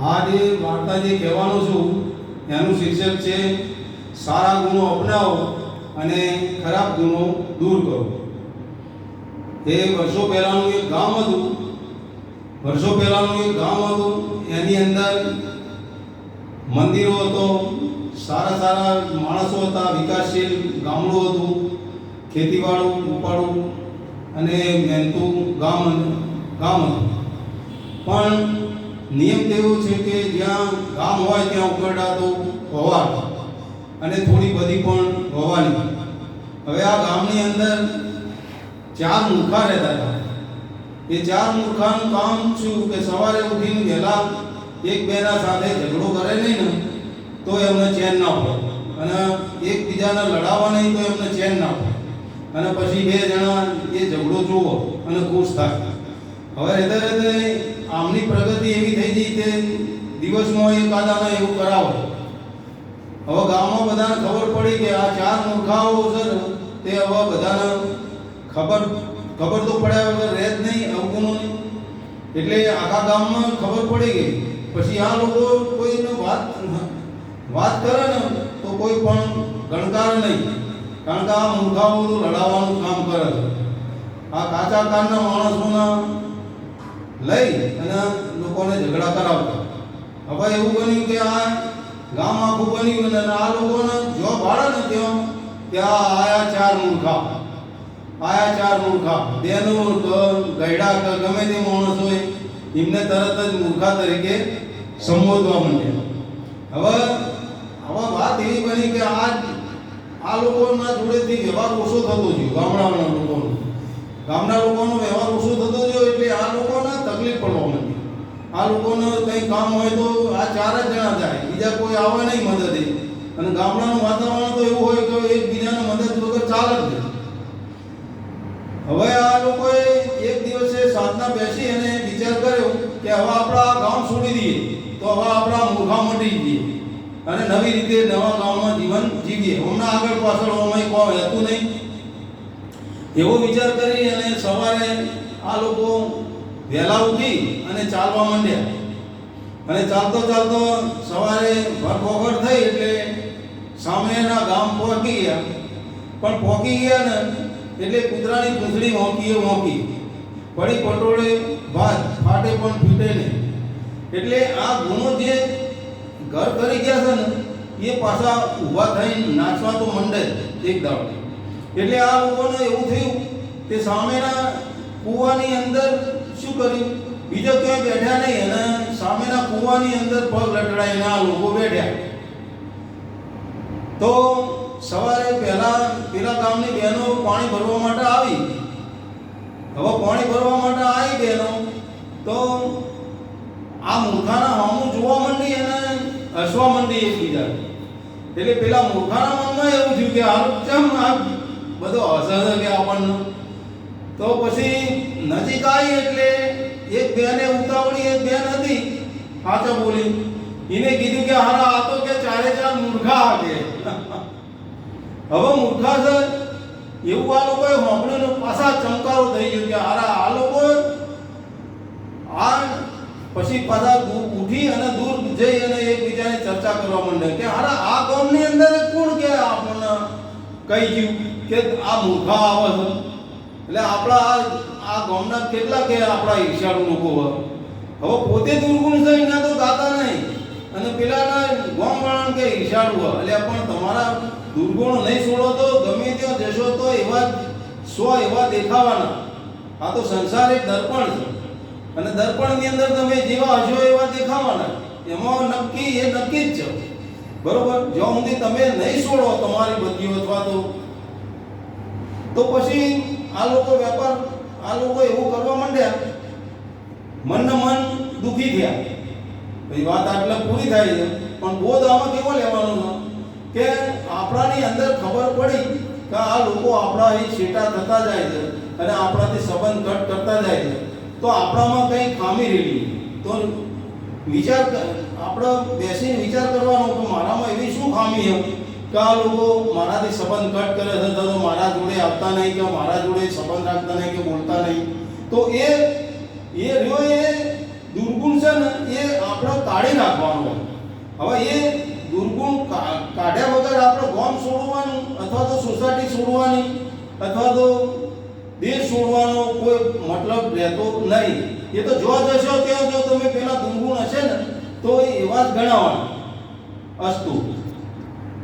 આ જે વાર્તા જે કહેવાનો છું એનું શીર્ષક છે સારા ગુણો અપનાવો અને ખરાબ ગુણો દૂર કરો. એ વર્ષો પહેલાંનું એક ગામ હતું. એની અંદર મંદિરો હતો, સારા સારા માણસો હતા, વિકાસશીલ ગામડું હતું, ખેતીવાળું ઉપાડું અને મહેનતું ગામ હતું. પણ નિયમ તેવો છે કે જ્યાં ગામ હોય ત્યાં ઉકરડા તો હોવા અને થોડી બધી પણ હોવાની. હવે આ ગામની અંદર 4 મૂર્ખા રહેતા હતા. એ 4 મૂર્ખાનું કામ શું કે સવારે ઉઠીને વહેલા એકબીજાના સાથે ઝઘડો કરે નહીં ને તો એમને ચેન ના પડે, અને એકબીજાને લડાવવા નહીં તો એમને ચેન ના પડે, અને પછી 2 જણા એ ઝઘડો જોવો અને ખુશ થાય. હવે રહેતે આમની પ્રગતિ એવી થઈ ગઈ કે દિવસમાં એકાદાને એવું કરાવે. હવે ગામમાં બધાને ખબર પડી કે આ 4 મૂર્ખાઓ છે તે હવે બધાને ખબર તો પડ્યા વગર રહે જ નહીં, અવગુણોની. એટલે આખા ગામમાં ખબર પડી ગઈ. પછી આ લોકો કોઈને વાત કરે ને તો કોઈ પણ ગણકાર નહીં, કારણ કે આ મૂર્ખાઓ તો લડાવવાનું કામ કરે છે. આ કાચા કાનના માણસોના લઈ અને લોકોને ઝઘડા કરાવતા. હવે એવું બન્યું કે આ ગામ આખું બન્યું અને આ લોકોને જો ભાડે ને ત્યાં આયા 4 મૂર્ખા. બેનો ગયડા ગમે તે માણસ હોય એમને તરત જ મૂર્ખા તરીકે સંબોધવા માંડ્યા. હવે વાત એવી બની કે આ લોકોના જોડેથી વ્યવહાર ઓછો થતો ગયો. ગામના લોકોનો વ્યવહાર ઓછો થતો ગયો એટલે આ લોકોને તકલીફ પડવા માંડી. આ લોકોને કંઈ કામ હોય તો આ 4 જ જણા જાય, બીજા કોઈ આવે નહીં મદદે. અને ગામડાનું વાતાવરણ તો એવું હોય કે એકબીજાને મદદ વગર ચાલે જ નહીં. હવે આ લોકોએ એક દિવસે સાંજના બેસી અને વિચાર કર્યો કે હવે આપણા ગામ છોડી દઈએ તો હવે આપણા મૂર્ખા મટી જઈએ અને નવી રીતે નવા ગામમાં જીવન જીવીએ. હમણાં આગળ પાછળ અમે કોઈ હતું નહીં એવો વિચાર કરી અને સવારે આ લોકો વહેલા ઉઠી અને ચાલવા માંડ્યા. અને ચાલતો સવારે ભરપોખર થઈ એટલે સામેના ગામ પહોંચી ગયા. પણ પહોંચી ગયા ને એટલે કૂતરાની પૂંછડી મોંકી પડી પટોળે ભાત ફાટે પણ ફૂટે નહીં. એટલે આ ગુનો જે ઘર કરી ગયા છે ને એ પાછા ઊભા થઈને નાચવા તો મંડે એક દાડો. એટલે આ લોકોને એવું થયું કે સામેના કૂવાની અંદર શું કર્યું, બીજો ક્યાંય બેઠા નહીં અને સામેના કૂવાની અંદર પગ લટડાઈને આ લોકો બેઠ્યા. તો સવારે પેલા ગામની બહેનો પાણી ભરવા માટે આવી. હવે પાણી ભરવા માટે આવી બહેનો તો આ મૂર્ખાના સામું જોવા માંડી અને હસવા માંડી એકબીજા. એટલે પેલા મૂર્ખાના મનમાં એવું થયું કે આ કેમ આ બધો હસે કે આપણને. તો પછી નજીક આવી એટલે એક બહેને ઉતાવળી એક બહેન હતી સાચા બોલી, એને કીધું કે હારા આ તો કે 4 મૂર્ખા કે હવે મૂર્ખા છે એવું આ લોકોએ સાંભળ્યું. પાછા ચમકારો થઈ ગયો કે હારા આ લોકો પછી પાછા ઉઠી અને દૂર જઈ અને એકબીજાની ચર્ચા કરવા માંડે કે હારા આ ગામની અંદર કોણ કે આપણને કહી ગયું કે આ મૂર્ખા આવે છે. એટલે આપણા આ ગામના કેટલા કે આપણા ઈર્ષ્યાળુ લોકો હોય. હવે પોતે દુર્ગુણ છે એના તો ગાતા નહીં અને પેલાના ગામવાળાને કે ઈર્ષ્યાળુ હોય. એટલે પણ તમારા દુર્ગુણ નહીં છોડો તો ગમે ત્યાં જશો તો એવા એવા દેખાવાના. આ તો સંસાર એક દર્પણ છે અને દર્પણની અંદર તમે જેવા હશો એવા દેખાવાના. એમાં નક્કી જ છે, બરોબર. જ્યાં સુધી તમે નહીં છોડો તમારી બુદ્ધિઓ અથવા તો પછી આ લોકો એવું કરવા માંડ્યા. મન દુઃખી થયા. પછી વાત આટલે પૂરી થાય છે. પણ બોધ આમાં કેવો લેવાનો કે આપણાની અંદર ખબર પડી કે આ લોકો આપણા અહીં છેટા થતા જાય છે અને આપણાથી સંબંધ ઘટ કરતા જાય છે, તો આપણામાં કંઈ ખામી રહેલી. તો આપણે બેસીને વિચાર કરવાનો કે મારામાં એવી શું ખામી છે કે આ લોકો મારાથી સંબંધ ઘટ કરે છે, તો મારા જોડે આવતા નહીં કે મારા જોડે સંબંધ રાખતા નહીં કે બોલતા નહીં. તો એ રહ્યો એ દુર્ગુણ છે ને એ એ આપણે કાઢી નાખવાનો. હવે એ દુર્ગુણ કાઢ્યા વગર આપણે ગામ છોડવાનું અથવા તો સોસાયટી છોડવાની અથવા તો દેશ છોડવાનો કોઈ મતલબ રહેતો નહીં. એ તો જોવા જશો ત્યાં જો તમે પેલા દુર્ગુણ હશે ને તો એ એવા જ ગણાવવાના. અસ્તુ.